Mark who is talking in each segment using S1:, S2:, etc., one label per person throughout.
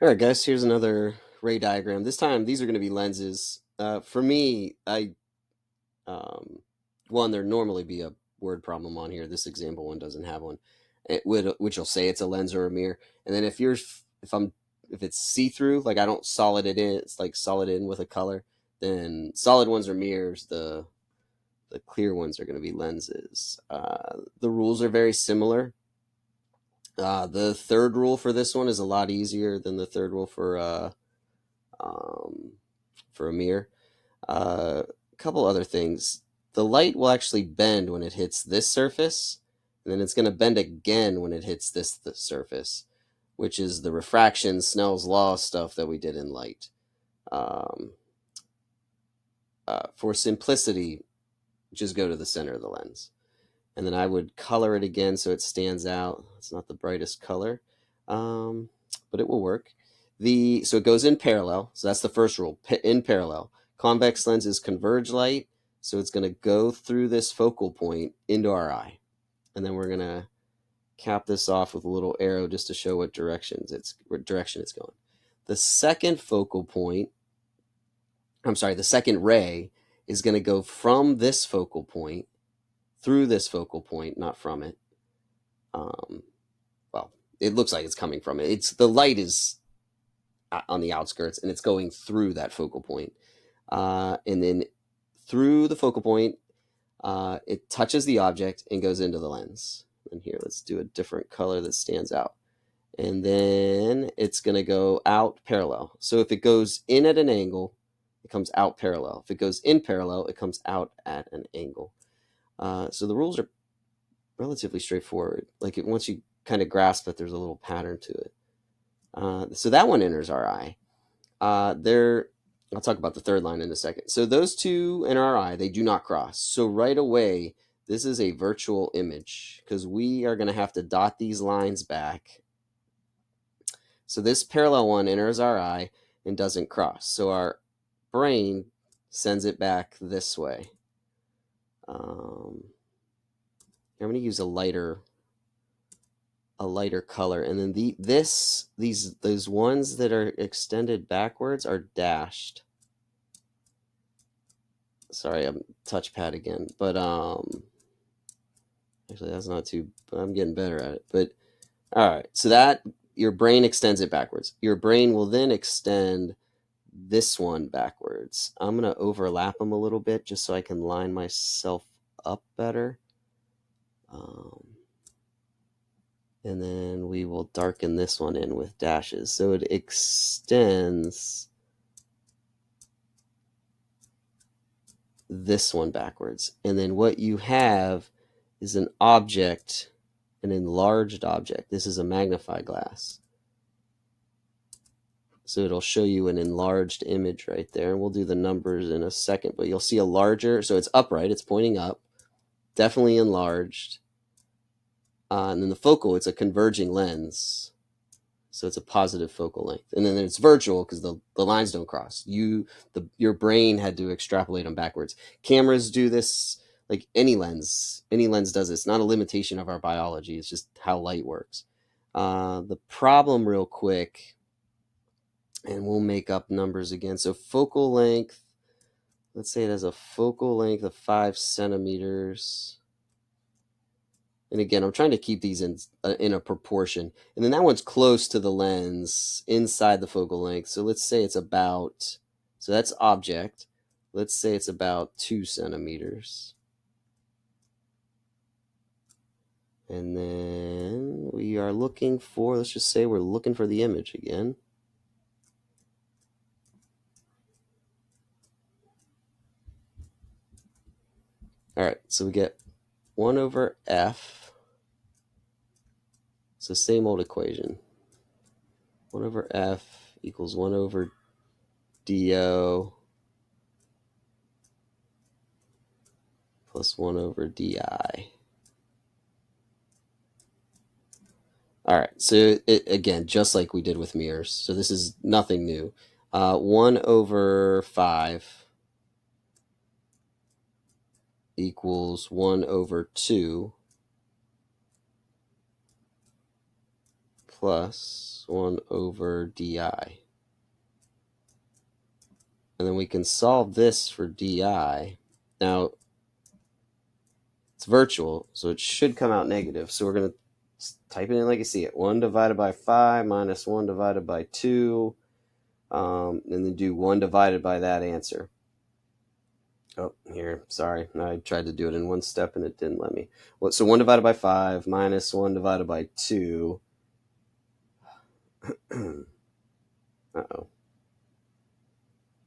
S1: All right, guys, here's another ray diagram. This time, these are going to be lenses. For me, um, one, there'd normally be a word problem on here. This example one doesn't have one, which will say it's a lens or a mirror. And then if it's see-through, like I don't solid it in, it's like solid in with a color, then solid ones are mirrors. The clear ones are going to be lenses. The rules are very similar. The third rule for this one is a lot easier than the third rule um, for a mirror. A couple other things. The light will actually bend when it hits this surface, and then it's going to bend again when it hits this surface, which is the refraction Snell's law stuff that we did in light. Um, for simplicity, just go to the center of the lens. And then I would color it again so it stands out. It's not the brightest color, but it will work. So it goes in parallel. So that's the first rule, in parallel. Convex lenses converge light, so it's going to go through this focal point into our eye. And then we're going to cap this off with a little arrow just to show what direction it's going. The second focal point, the second ray is going to go from this focal point through this focal point, not from it. Um, well, it looks like it's coming from it. The light is on the outskirts, and it's going through that focal point, and then through the focal point, it touches the object and goes into the lens. And here, let's do a different color that stands out. And then it's going to go out parallel. So if it goes in at an angle, it comes out parallel. If it goes in parallel, it comes out at an angle. So the rules are relatively straightforward. Like once you kind of grasp that there's a little pattern to it. So that one enters our eye. I'll talk about the third line in a second. So those two in our eye, they do not cross. So right away, this is a virtual image because we are going to have to dot these lines back. So this parallel one enters our eye and doesn't cross. So our brain sends it back this way. I'm going to use a lighter color, and then those ones that are extended backwards are dashed. Sorry, I'm touchpad again, but actually that's not too. I'm getting better at it, but all right. So that your brain extends it backwards. Your brain will then extend this one backwards. I'm gonna overlap them a little bit just so I can line myself up better. And then we will darken this one in with dashes. So it extends this one backwards. And then what you have is an object, an enlarged object. This is a magnifying glass. So it'll show you an enlarged image right there. And we'll do the numbers in a second, but you'll see a larger, so it's upright, it's pointing up, definitely enlarged. And then the focal, it's a converging lens. So it's a positive focal length. And then it's virtual because the lines don't cross. Your brain had to extrapolate them backwards. Cameras do this, like any lens does this. It's not a limitation of our biology. It's just how light works. The problem real quick, and we'll make up numbers again. So focal length, let's say it has a focal length of 5 centimeters. And again, I'm trying to keep these in a proportion. And then that one's close to the lens inside the focal length. So let's say it's about, so that's object. Let's say it's about 2 centimeters. And then we are looking for, let's just say we're looking for the image again. All right, so we get 1 over f. So same old equation. 1 over f equals 1 over do plus 1 over di. All right, so again, just like we did with mirrors. So this is nothing new. 1 over 5 equals 1 over 2 plus 1 over di. And then we can solve this for di. Now, it's virtual, so it should come out negative. So we're going to type it in like you see it. 1 divided by 5 minus 1 divided by 2. And then do 1 divided by that answer. Oh, here, sorry. I tried to do it in one step and it didn't let me. Well, so 1 divided by 5 minus 1 divided by 2. Uh-oh.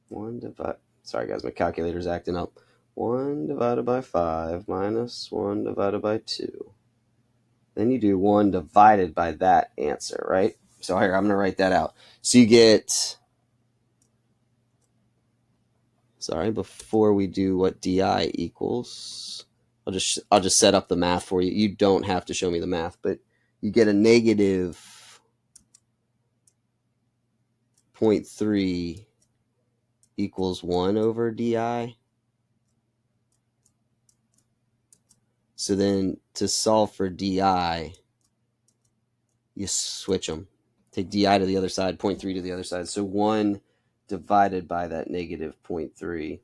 S1: 1 divided... Sorry, guys, my calculator's acting up. 1 divided by 5 minus 1 divided by 2. Then you do 1 divided by that answer, right? So here, I'm going to write that out. So you get... Sorry, before we do what di equals, I'll just set up the math for you. You don't have to show me the math, but you get a negative 0.3 equals 1 over di. So then to solve for di, you switch them. Take di to the other side, 0.3 to the other side. So 1 divided by that negative 0.3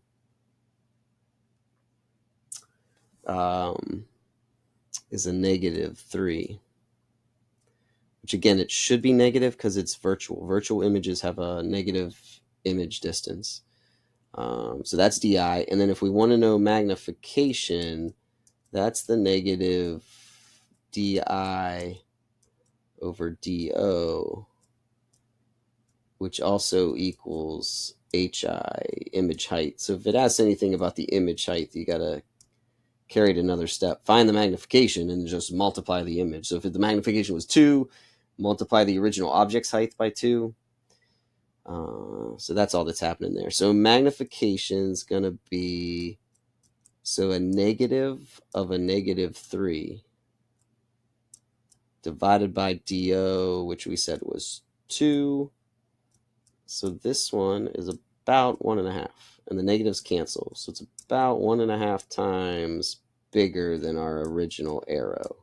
S1: is a negative 3. Which again, it should be negative because it's virtual. Virtual images have a negative image distance. So that's di. And then if we want to know magnification, that's the negative di over do, which also equals hi, image height. So if it asks anything about the image height, you got to carry it another step. Find the magnification and just multiply the image. So if the magnification was 2, multiply the original object's height by 2. So that's all that's happening there. So magnification is going to be, so a negative of a negative 3 divided by do, which we said was 2. So this one is about 1.5, and the negatives cancel. So it's about 1.5 times bigger than our original arrow.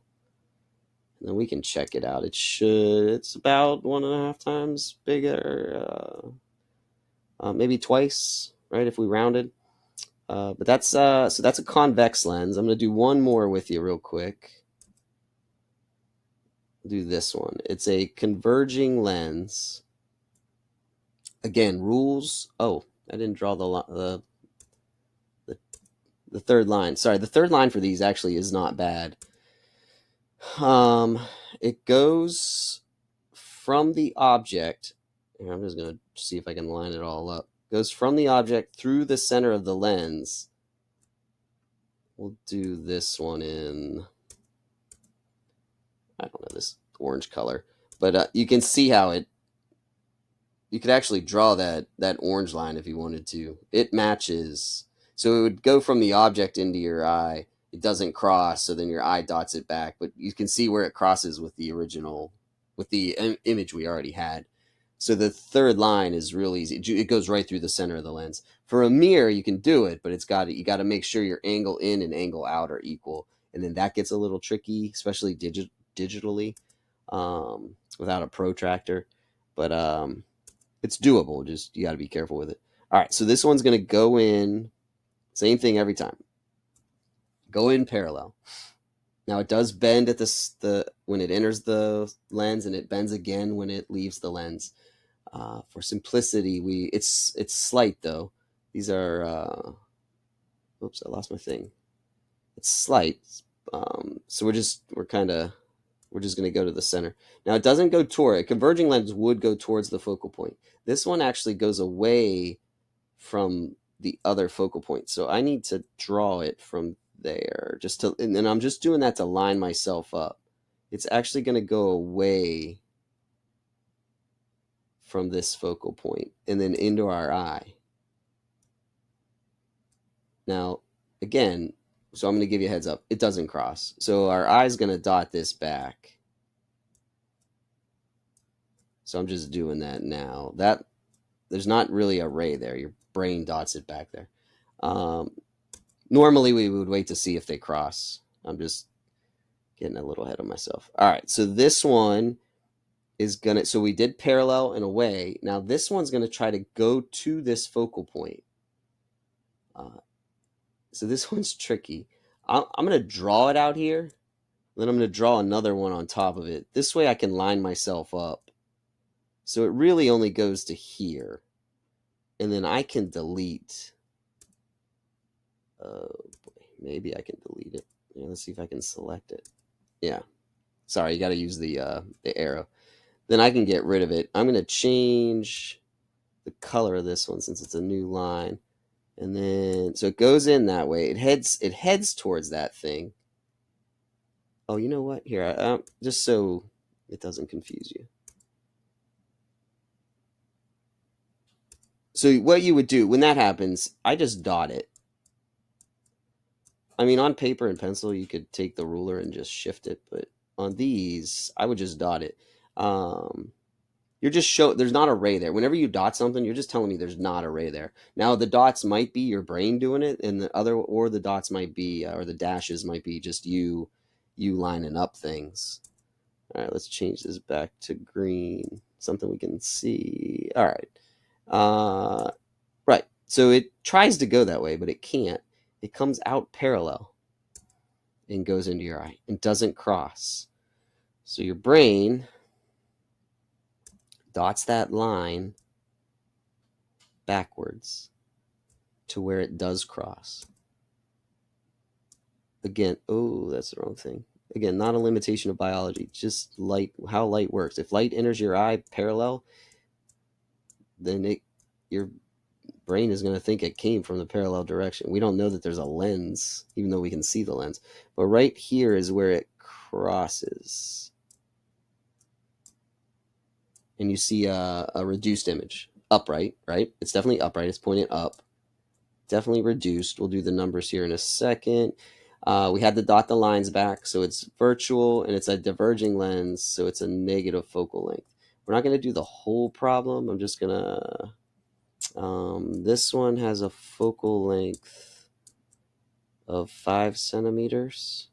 S1: And then we can check it out. It's about 1.5 times bigger, maybe twice, right? If we rounded. But that's so that's a convex lens. I'm going to do one more with you real quick. Do this one. It's a converging lens. Again, rules. Oh, I didn't draw the third line. Sorry, the third line for these actually is not bad. It goes from the object. Here, I'm just going to see if I can line it all up. Goes from the object through the center of the lens. We'll do this one in, I don't know, this orange color. But you can see how you could actually draw that orange line if you wanted to. It matches. So it would go from the object into your eye. It doesn't cross, so then your eye dots it back. But you can see where it crosses with the original, with the image we already had. So the third line is real easy. It goes right through the center of the lens. For a mirror, you can do it, but you got to make sure your angle in and angle out are equal. And then that gets a little tricky, especially digitally, without a protractor. But it's doable. Just you got to be careful with it. All right, so this one's going to go in, same thing every time. Go in parallel. Now it does bend at the when it enters the lens, and it bends again when it leaves the lens. For simplicity, it's slight though. These are oops, I lost my thing. It's slight, so we're just going to go to the center. Now it doesn't go toward, a converging lens would go towards the focal point. This one actually goes away from the other focal point. So I need to draw it from there and then I'm just doing that to line myself up. It's actually going to go away from this focal point and then into our eye. Now, again, so I'm going to give you a heads up. It doesn't cross. So our eye is going to dot this back. So I'm just doing that now. There's not really a ray there. Your brain dots it back there. Normally we would wait to see if they cross. I'm just getting a little ahead of myself. All right, so this one is gonna, so we did parallel in a way. Now this one's gonna try to go to this focal point. So this one's tricky. I'm gonna draw it out here, then I'm gonna draw another one on top of it. This way I can line myself up. So it really only goes to here. And then I can delete. Oh boy, maybe I can delete it. Yeah, let's see if I can select it. Yeah. Sorry, you got to use the arrow. Then I can get rid of it. I'm going to change the color of this one since it's a new line. And then so it goes in that way. It heads towards that thing. Oh, you know what? Here, just so it doesn't confuse you. So what you would do when that happens, I just dot it. I mean, on paper and pencil, you could take the ruler and just shift it, but on these, I would just dot it. Um, you're just there's not a ray there. Whenever you dot something, you're just telling me there's not a ray there. Now the dots might be your brain doing it, and the dots might be, or the dashes might be just you lining up things. All right, let's change this back to green, something we can see. All right, right. So it tries to go that way, but it can't. It comes out parallel and goes into your eye and doesn't cross. So your brain dots that line backwards to where it does cross. Again, oh, that's the wrong thing. Again, not a limitation of biology, just light, how light works. If light enters your eye parallel, then your brain is going to think it came from the parallel direction. We don't know that there's a lens, even though we can see the lens. But right here is where it crosses. And you see a reduced image. Upright, right? It's definitely upright. It's pointing up. Definitely reduced. We'll do the numbers here in a second. We had to dot the lines back, so it's virtual, and it's a diverging lens, so it's a negative focal length. We're not going to do the whole problem. I'm just going to... this one has a focal length of 5 centimeters.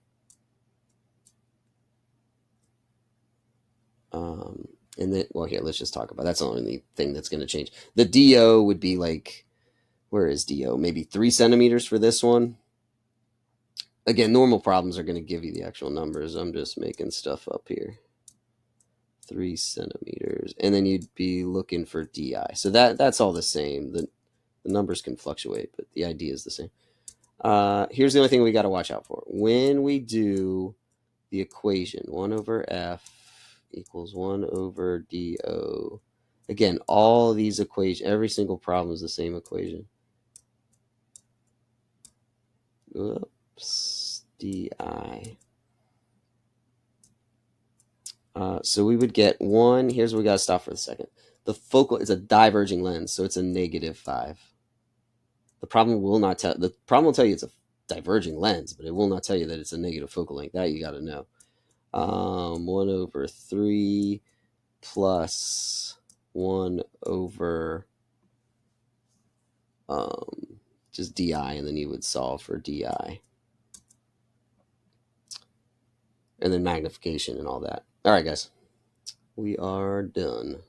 S1: And then, well, here, let's just talk about, that's the only thing that's going to change. The DO would be like, where is DO? Maybe 3 centimeters for this one. Again, normal problems are going to give you the actual numbers. I'm just making stuff up here. 3 centimeters. And then you'd be looking for DI. So that's all the same. The numbers can fluctuate, but the idea is the same. Here's the only thing we got to watch out for. When we do the equation, 1 over F equals 1 over DO. Again, all these equations, every single problem is the same equation. Oops, DI. So we would get 1. Here's where we got to stop for a second. The focal is a diverging lens, so it's a -5. The problem will tell you it's a diverging lens, but it will not tell you that it's a negative focal length. That you got to know. 1 over 3 plus 1 over just DI, and then you would solve for DI. And then magnification and all that. All right, guys. We are done.